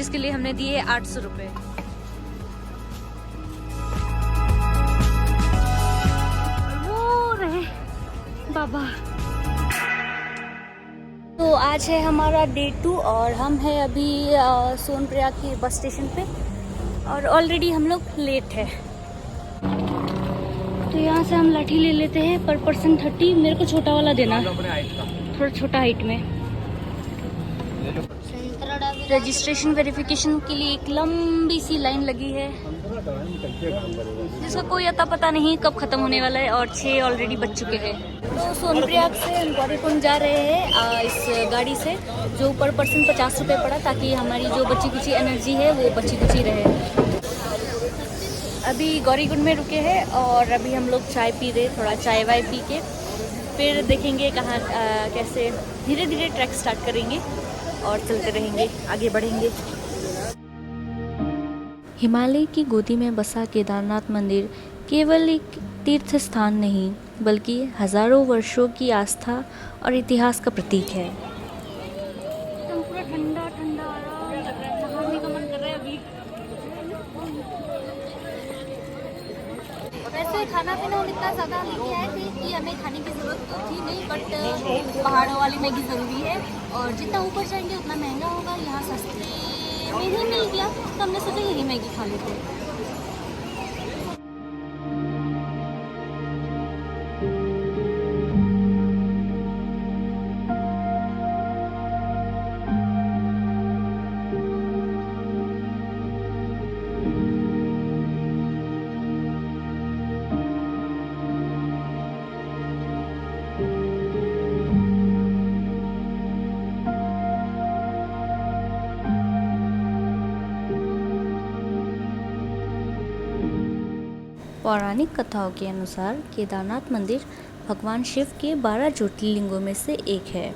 जिसके लिए हमने दिए 800 रुपये। वो रहे बाबा। तो आज है हमारा डे 2 और हम हैं अभी सोनप्रयाग की बस स्टेशन पे और ऑलरेडी हम लोग लेट है। तो यहाँ से हम लाठी ले लेते हैं पर पर्सन 30। मेरे को छोटा वाला देना, थोड़ा छोटा हाइट में। रजिस्ट्रेशन वेरिफिकेशन के लिए एक लंबी सी लाइन लगी है जिसका कोई अता पता नहीं कब खत्म होने वाला है और 6 ऑलरेडी बज चुके हैं। तो सोनप्रयाग से हम गौरीकुंड जा रहे हैं इस गाड़ी से, जो पर पर्सन 50 रुपये पड़ा, ताकि हमारी जो बची कुची एनर्जी है वो बची कुची रहे। अभी गौरीकुंड में रुके हैं और अभी हम लोग चाय पी रहे, थोड़ा चाय वाय पी के फिर देखेंगे कहाँ कैसे धीरे धीरे ट्रैक स्टार्ट करेंगे और चलते रहेंगे, आगे बढ़ेंगे। हिमालय की गोदी में बसा केदारनाथ मंदिर केवल एक तीर्थ स्थान नहीं बल्कि हजारों वर्षों की आस्था और इतिहास का प्रतीक है। पूरा ठंडा ठंडा आराम लग रहा है, नहाने का मन कर रहा है अभी। वैसे खाना पीना हम इतना ज़्यादा लेके आए थे कि हमें खाने की ज़रूरत तो थी नहीं, बट पहाड़ों वाली मैगी ज़रूरी है और जितना ऊपर जाएंगे उतना महंगा होगा। यहाँ सस्ते में ही मिल गया तो हमने सोचा यही मैगी खा लेते हैं। पौराणिक कथाओं के अनुसार केदारनाथ मंदिर भगवान शिव के 12 ज्योतिर्लिंगों में से एक है।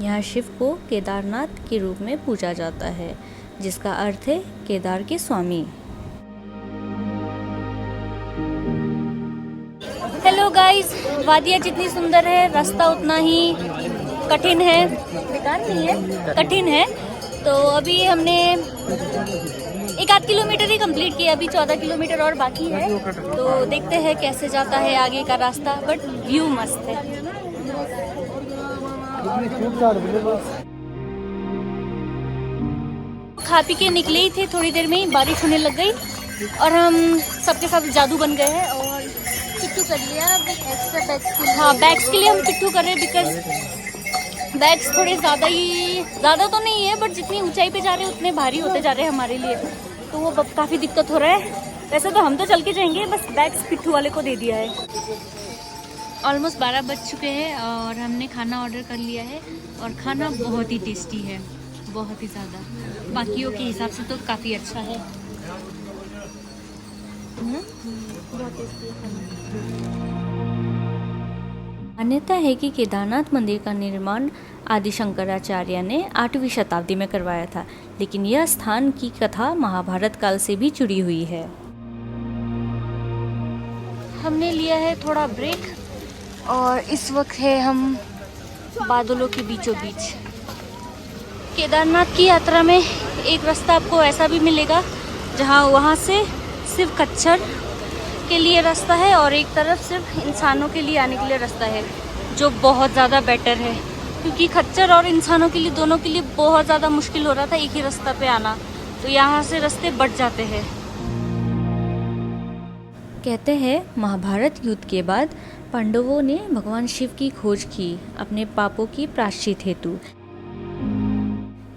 यहाँ शिव को केदारनाथ के रूप में पूजा जाता है, जिसका अर्थ है केदार के स्वामी। हेलो गाइस, वादियाँ जितनी सुंदर है रास्ता उतना ही कठिन है। बेकार नहीं है, कठिन है। तो अभी हमने 1-8 किलोमीटर ही कंप्लीट किया, अभी 14 किलोमीटर और बाकी है। तो देखते हैं कैसे जाता है आगे का रास्ता, बट व्यू मस्त है। खा पी के निकले ही थे, थोड़ी देर में ही बारिश होने लग गई और हम सबके साथ जादू बन गए हैं और पिट्ठू कर लिया एक्स्ट्रा बैग्स के लिए। हाँ, बैग्स के लिए हम पिट्ठू कर रहे हैं बिकॉज बैग्स थोड़े ज़्यादा तो नहीं है, बट जितनी ऊंचाई पे जा रहे हैं उतने भारी होते जा रहे हैं हमारे लिए, तो वो काफ़ी दिक्कत हो रहा है। वैसे तो हम तो चल के जाएंगे, बस बैग्स पिट्ठू वाले को दे दिया है। ऑलमोस्ट 12 बज चुके हैं और हमने खाना ऑर्डर कर लिया है और खाना बहुत ही टेस्टी है, बहुत ही ज़्यादा, बाकियों के हिसाब से तो काफ़ी अच्छा है। बहुत टेस्टी है। मान्यता है कि केदारनाथ मंदिर का निर्माण आदि शंकराचार्य ने 8वीं शताब्दी में करवाया था, लेकिन यह स्थान की कथा महाभारत काल से भी जुड़ी हुई है। हमने लिया है थोड़ा ब्रेक और इस वक्त है हम बादलों के बीचों बीच। केदारनाथ की यात्रा में एक रास्ता आपको ऐसा भी मिलेगा जहाँ वहाँ से सिर्फ खच्चर के लिए रास्ता है और एक तरफ सिर्फ इंसानों के लिए आने के लिए रास्ता है, जो बहुत ज़्यादा बेटर है, क्योंकि खच्चर और इंसानों के लिए दोनों के लिए बहुत ज़्यादा मुश्किल हो रहा था एक ही रास्ता पे आना, तो यहाँ से रास्ते बढ़ जाते हैं। कहते हैं महाभारत युद्ध के बाद पांडवों ने भगवान शिव की खोज की अपने पापों की प्रायश्चित हेतु,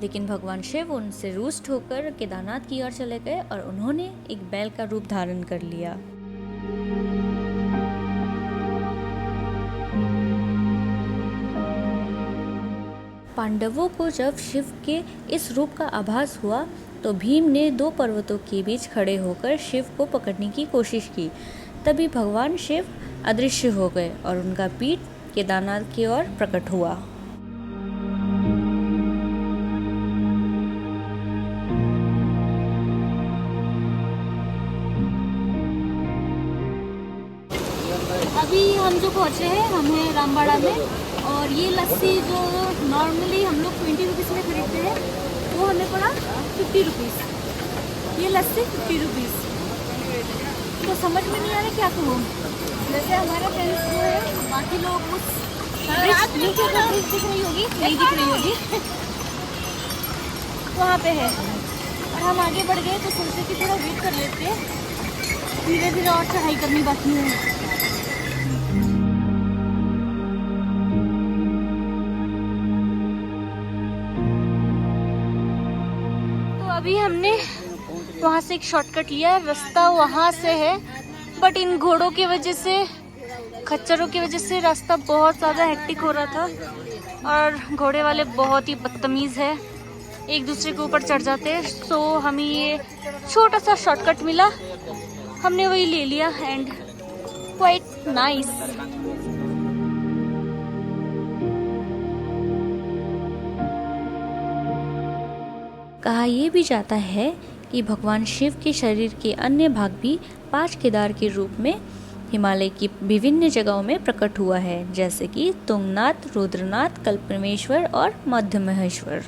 लेकिन भगवान शिव उनसे रुष्ट होकर केदारनाथ की ओर चले गए और उन्होंने एक बैल का रूप धारण कर लिया। पांडवों को जब शिव के इस रूप का आभास हुआ तो भीम ने 2 पर्वतों के बीच खड़े होकर शिव को पकड़ने की कोशिश की। तभी भगवान शिव अदृश्य हो गए और उनका पीठ केदारनाथ की ओर प्रकट हुआ। अभी हम जो पहुँचे हैं हम हैं रामबाड़ा में, और ये लस्सी जो नॉर्मली हम लोग 20 रुपीज़ में खरीदते हैं वो हमें पड़ा 50 50 रुपीज़, ये लस्सी 50 रुपीज़। तो समझ में नहीं आ रहा क्या कहूँ। जैसे हमारे फ्रेंड्स जो है, बाकी लोग उस नीचे जो ब्रिज दिख रही होगी, नहीं दिख रही होगी, वहाँ पे है। और हम आगे बढ़ गए तो सोचे कि थोड़ा वेट कर लेते हैं, धीरे धीरे और चढ़ाई करनी बाकी है। तो अभी हमने वहाँ से एक शॉर्टकट लिया, रास्ता वहाँ से है, बट इन घोड़ों की वजह से, खच्चरों की वजह से रास्ता बहुत ज़्यादा हेक्टिक हो रहा था और घोड़े वाले बहुत ही बदतमीज़ है, एक दूसरे के ऊपर चढ़ जाते हैं। सो हमें ये छोटा सा शॉर्टकट मिला, हमने वही ले लिया एंड क्वाइट नाइस। कहा यह भी जाता है कि भगवान शिव के शरीर के अन्य भाग भी 5 केदार के रूप में हिमालय की विभिन्न जगहों में प्रकट हुआ है, जैसे कि तुंगनाथ, रुद्रनाथ, कल्पमेश्वर और मध्य महेश्वर।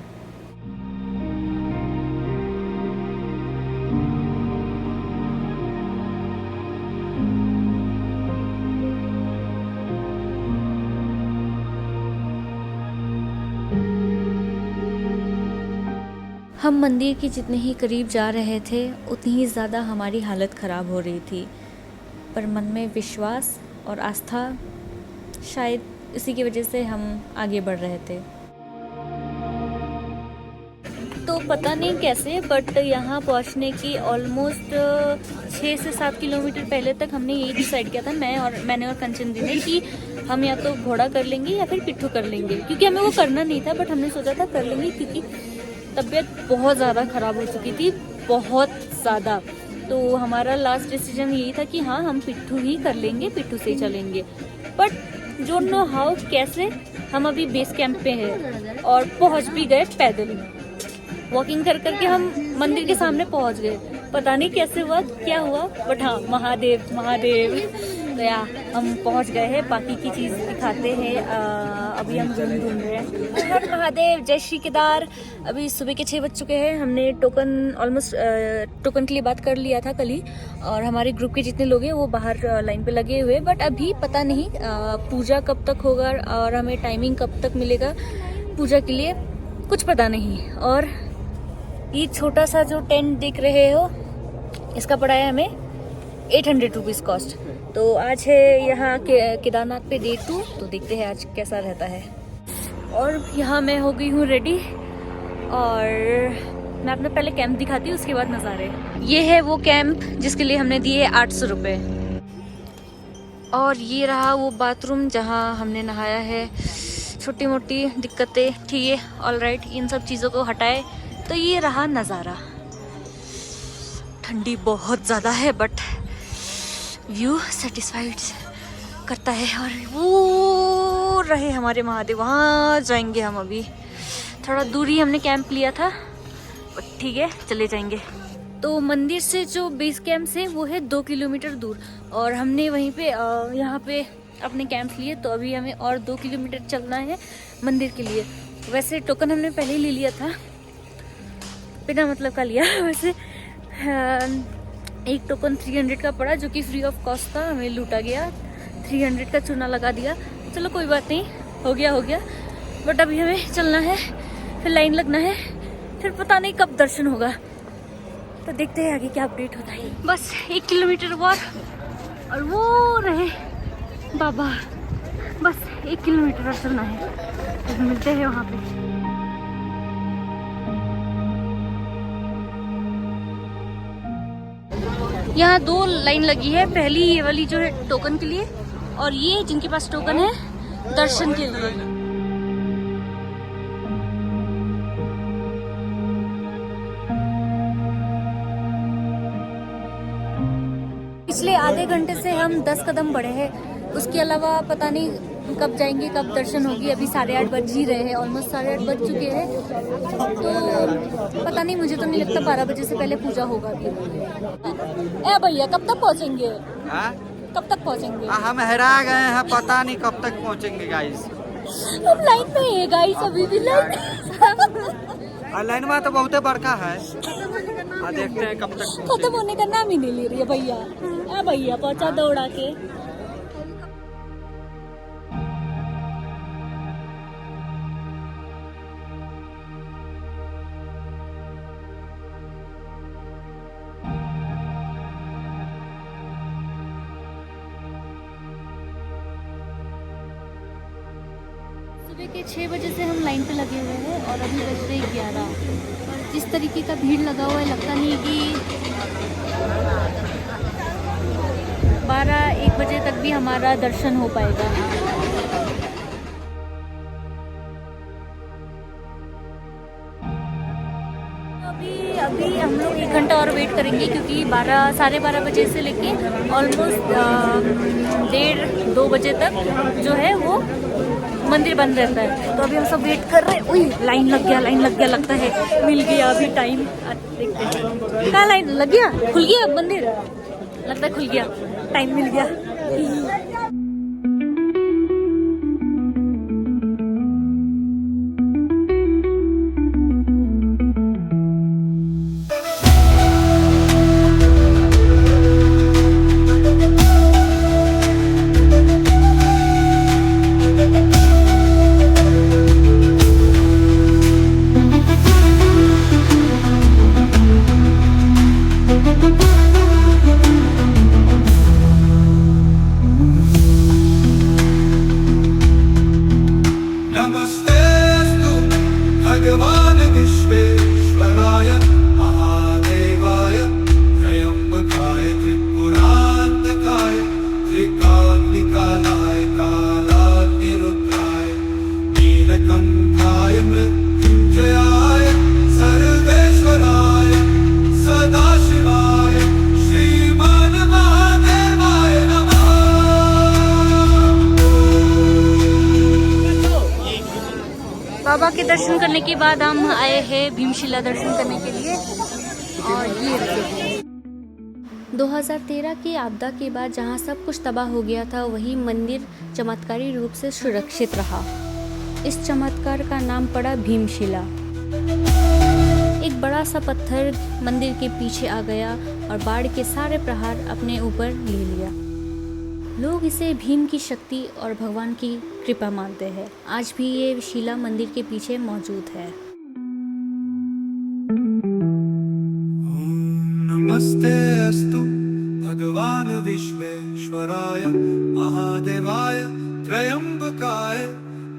हम मंदिर के जितने ही करीब जा रहे थे उतनी ही ज़्यादा हमारी हालत ख़राब हो रही थी, पर मन में विश्वास और आस्था, शायद इसी की वजह से हम आगे बढ़ रहे थे। तो पता नहीं कैसे, बट यहाँ पहुँचने की ऑलमोस्ट 6 से 7 किलोमीटर पहले तक हमने यही डिसाइड किया था, मैंने और कंचन दी ने, कि हम या तो घोड़ा कर लेंगे या फिर पिट्ठू कर लेंगे, क्योंकि हमें वो करना नहीं था, बट हमने सोचा था कर लेंगे, क्योंकि तबीयत बहुत ज़्यादा ख़राब हो चुकी थी, बहुत ज़्यादा। तो हमारा लास्ट डिसीजन यही था कि हाँ, हम पिट्ठू ही कर लेंगे, पिट्ठू से ही चलेंगे। बट डोंट नो हाउ, कैसे हम अभी बेस कैंप पे हैं और पहुंच भी गए पैदल, वॉकिंग कर करके हम मंदिर के सामने पहुंच गए। पता नहीं कैसे हुआ, क्या हुआ, बट हाँ, महादेव महादेव। तो या हम पहुंच गए हैं, बाकी की चीज़ दिखाते हैं। अभी हम रूम ढूंढ रहे हैं। हर महादेव, जय श्री केदार। अभी सुबह के 6 बज चुके हैं। हमने टोकन ऑलमोस्ट टोकन के लिए बात कर लिया था कल ही, और हमारे ग्रुप के जितने लोग हैं वो बाहर लाइन पे लगे हुए, बट अभी पता नहीं पूजा कब तक होगा और हमें टाइमिंग कब तक मिलेगा पूजा के लिए, कुछ पता नहीं। और ये छोटा सा जो टेंट देख रहे हो, इसका पड़ा है हमें 800 रुपीज़ कॉस्ट। तो आज है यहाँ केदारनाथ पे डे 2, तो देखते हैं आज कैसा रहता है। और यहाँ मैं हो गई हूँ रेडी, और मैं अपना पहले कैंप दिखाती हूँ, उसके बाद नज़ारे। ये है वो कैंप जिसके लिए हमने दिए 800 रुपये, और ये रहा वो बाथरूम जहाँ हमने नहाया है। छोटी मोटी दिक्कतें ठीक है, ऑल राइट, इन सब चीज़ों को हटाए तो ये रहा नज़ारा। ठंडी बहुत ज़्यादा है, बट व्यू सेटिस्फाइड करता है। और वो रहे हमारे महादेव, वहाँ जाएंगे हम। अभी थोड़ा दूरी हमने कैंप लिया था, बट ठीक है, चले जाएंगे। तो मंदिर से जो बेस कैंप है वो है 2 किलोमीटर दूर, और हमने वहीं पे यहाँ पे अपने कैंप लिए, तो अभी हमें और 2 किलोमीटर चलना है मंदिर के लिए। वैसे टोकन हमने पहले ही ले लिया था, बिना मतलब का लिया। वैसे एक टोकन 300 का पड़ा, जो कि फ्री ऑफ कॉस्ट था, हमें लूटा गया। 300 का चूना लगा दिया। चलो कोई बात नहीं, हो गया। बट अभी हमें चलना है, फिर लाइन लगना है, फिर पता नहीं कब दर्शन होगा, तो देखते हैं आगे क्या अपडेट होता है। बस 1 किलोमीटर और वो रहे बाबा, बस 1 किलोमीटर और चलना है, तो मिलते हैं वहाँ पे। यहाँ 2 लाइन लगी है, पहली ये वाली जो है टोकन के लिए, और ये जिनके पास टोकन है दर्शन के लिए। पिछले आधे घंटे से हम 10 कदम बढ़े हैं, उसके अलावा पता नहीं कब जाएंगे, कब दर्शन होगी। अभी 8:30 बज ही रहे हैं, ऑलमोस्ट 8:30 बज चुके हैं, तो पता नहीं, मुझे तो नहीं लगता 12 बजे से पहले पूजा होगा अभी। ए भैया, कब तक पहुँचेंगे? कब तक पहुँचेंगे? हम हेरा गए हैं, पता नहीं कब तक पहुँचेंगे गाइस। हम लाइन में है गाइस, अभी भी लाइन लाइन में तो बहुत बड़का है। देखते हैं कब तक खत्म होने का नाम ही नहीं ले रही है भैया। भैया पहुंचा दौड़ा के। सुबह के 6 बजे से हम लाइन पे लगे हुए हैं और अभी बज रहे 11। और जिस तरीके का भीड़ लगा हुआ है लगता नहीं कि 12-1 बजे तक भी हमारा दर्शन हो पाएगा। अभी हम लोग 1 घंटा और वेट करेंगे क्योंकि 12-12:30 बजे से लेके ऑलमोस्ट 1:30-2 बजे तक जो है वो मंदिर बंद रहता है। तो अभी हम सब वेट कर रहे हैं। उई लाइन लग गया लगता है मिल गया अभी टाइम। देखते हैं कहाँ लाइन लग गया, खुल गया मंदिर, लगता है खुल गया, टाइम मिल गया। बाबा के दर्शन करने के बाद हम आए हैं भीमशिला दर्शन करने के लिए। और ये 2013 की आपदा के बाद जहां सब कुछ तबाह हो गया था वही मंदिर चमत्कारी रूप से सुरक्षित रहा। इस चमत्कार का नाम पड़ा भीमशिला। एक बड़ा सा पत्थर मंदिर के पीछे आ गया और बाढ़ के सारे प्रहार अपने ऊपर ले लिया। लोग इसे भीम की शक्ति और भगवान की कृपा मानते हैं। आज भी ये शिला मंदिर के पीछे मौजूद है। नमस्ते अस्तु भगवान विश्वेश्वराय महादेवाय त्रयंबकाय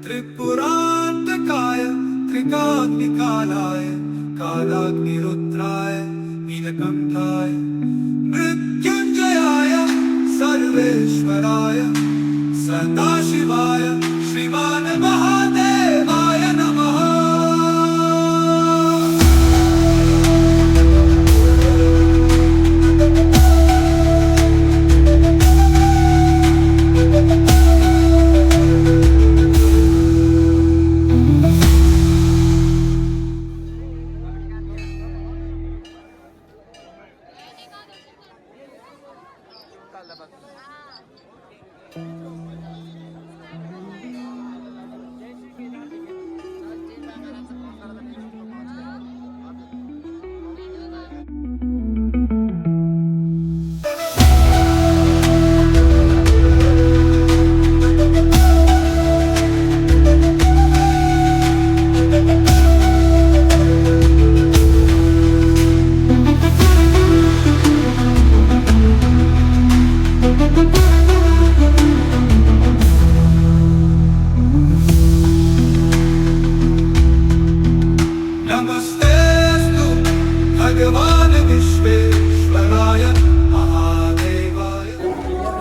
त्रिपुरांतकाय त्रिकाग्निकालाय कालाग्निरुद्राय नीलकंठाय मृत्युंजयाय सर्वेश्वराय सदाशिवाय श्रीमान महादेवाय नमः।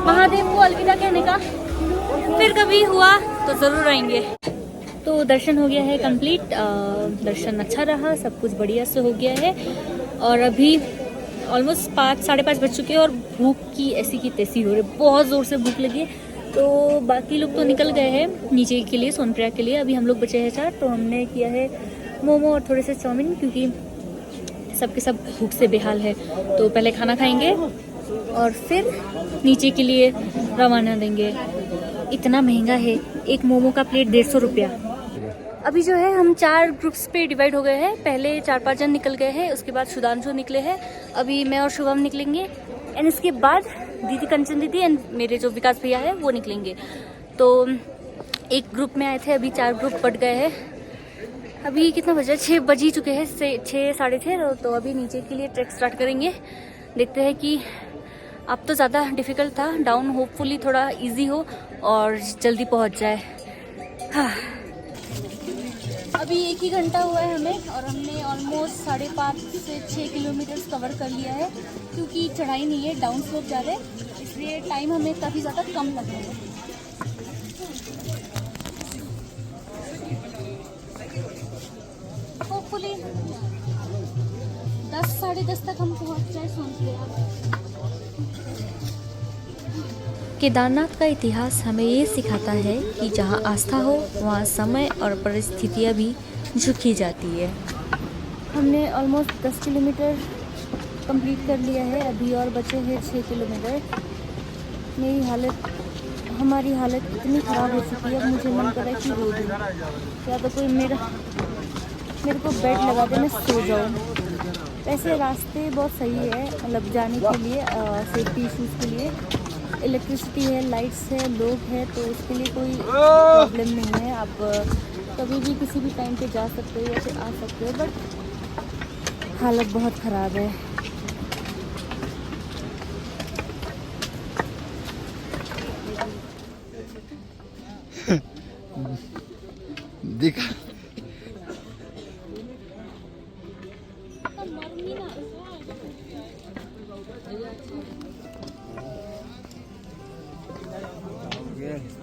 महादेव को अलविदा कहने का फिर कभी हुआ तो जरूर आएंगे। तो दर्शन हो गया है कंप्लीट। दर्शन अच्छा रहा, सब कुछ बढ़िया से हो गया है। और अभी ऑलमोस्ट 5-5:30 बज चुके हैं और भूख की ऐसी की तैसी हो रही है, बहुत ज़ोर से भूख लगी है। तो बाकी लोग तो निकल गए हैं नीचे के लिए, सोनप्रयाग के लिए। अभी हम लोग बचे हैं 4, तो हमने किया है मोमो और थोड़े से चाउमीन, क्योंकि सबके सब भूख से बेहाल है। तो पहले खाना खाएंगे और फिर नीचे के लिए रवाना देंगे। इतना महंगा है, एक मोमो का प्लेट 150 रुपया। अभी जो है हम 4 ग्रुप्स पे डिवाइड हो गए हैं। पहले 4-5 जन निकल गए हैं, उसके बाद सुधांशु निकले हैं, अभी मैं और शुभम निकलेंगे, एंड इसके बाद दीदी कंचन दीदी एंड मेरे जो विकास भैया है वो निकलेंगे। तो एक ग्रुप में आए थे, अभी 4 ग्रुप बढ़ गए हैं। अभी कितना बजा, 6 बज ही चुके हैं, 6 साढ़े 6। तो अभी नीचे के लिए ट्रैक स्टार्ट करेंगे। देखते हैं कि अब तो ज़्यादा डिफ़िकल्ट था, डाउन होपफुली थोड़ा इजी हो और जल्दी पहुंच जाए। हाँ, अभी 1 ही घंटा हुआ है हमें और हमने ऑलमोस्ट 5.5 से 6 किलोमीटर कवर कर लिया है, क्योंकि चढ़ाई नहीं है, डाउन स्लोप जा रहे हैं, इसलिए टाइम हमें काफ़ी ज़्यादा कम लग रहा है। होपफुली 10 साढ़े 10 तक हम पहुंच जाए सोनपुर। केदारनाथ का इतिहास हमें ये सिखाता है कि जहाँ आस्था हो वहाँ समय और परिस्थितियाँ भी झुकी जाती है। हमने ऑलमोस्ट 10 किलोमीटर कंप्लीट कर लिया है, अभी और बचे हैं 6 किलोमीटर। हमारी हालत इतनी ख़राब हो चुकी है, अब मुझे मन कर रहा है कि रो दूँ, या तो कोई मेरे को बेड लगा दे, मैं सो जाऊँ। वैसे रास्ते बहुत सही है, मतलब जाने के लिए, सेफ्टी इश्यूज़ के लिए। इलेक्ट्रिसिटी है, लाइट्स है, लोग हैं, तो उसके लिए कोई प्रॉब्लम नहीं है। आप कभी भी किसी भी टाइम पे जा सकते हो या फिर आ सकते हो, बट हालत बहुत ख़राब है। दिखा Yeah.